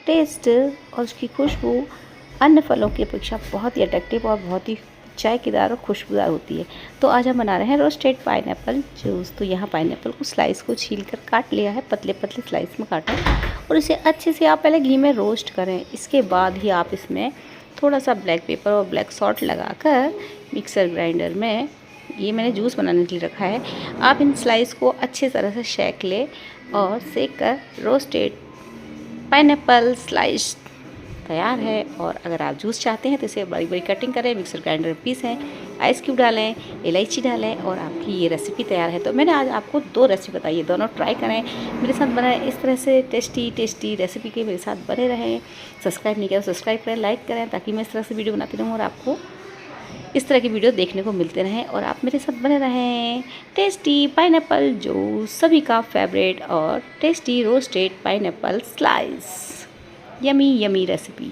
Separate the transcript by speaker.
Speaker 1: Test और उसकी खुशबू अन्य फलों की अपेक्षा बहुत ही अट्रैक्टिव और बहुत ही चायकेदार और खुशबूदार होती है। तो आज हम बना रहे हैं रोस्टेड पाइनएप्पल जूस। तो यहाँ पाइनएप्पल को स्लाइस को छील कर काट लिया है, पतले पतले स्लाइस में काटा और इसे अच्छे से आप पहले घी में रोस्ट करें। इसके बाद ही आप इसमें थोड़ा सा ब्लैक पेपर और ब्लैक सॉल्ट लगाकर मिक्सर ग्राइंडर में, ये मैंने जूस बनाने के लिए रखा है, आप इन स्लाइस को अच्छी तरह से सेक ले और सेक कर रोस्टेड पाइनएप्पल स्लाइस तैयार है। और अगर आप जूस चाहते हैं तो इसे बड़ी बड़ी कटिंग करें, मिक्सर ग्राइंडर में पीसें, आइस क्यूब डालें, इलायची डालें और आपकी ये रेसिपी तैयार है। तो मैंने आज आपको 2 रेसिपी बताई है, दोनों ट्राई करें, मेरे साथ बनाएं। इस तरह से टेस्टी रेसिपी के मेरे साथ बने रहें। सब्सक्राइब नहीं किया तो सब्सक्राइब करें, लाइक करें, ताकि मैं इस तरह से वीडियो बनाती रहूँ और आपको इस तरह की वीडियो देखने को मिलते रहें और आप मेरे साथ बने रहें। टेस्टी पाइनएप्पल जूस, सभी का फेवरेट और tasty roasted pineapple slice, yummy yummy recipe.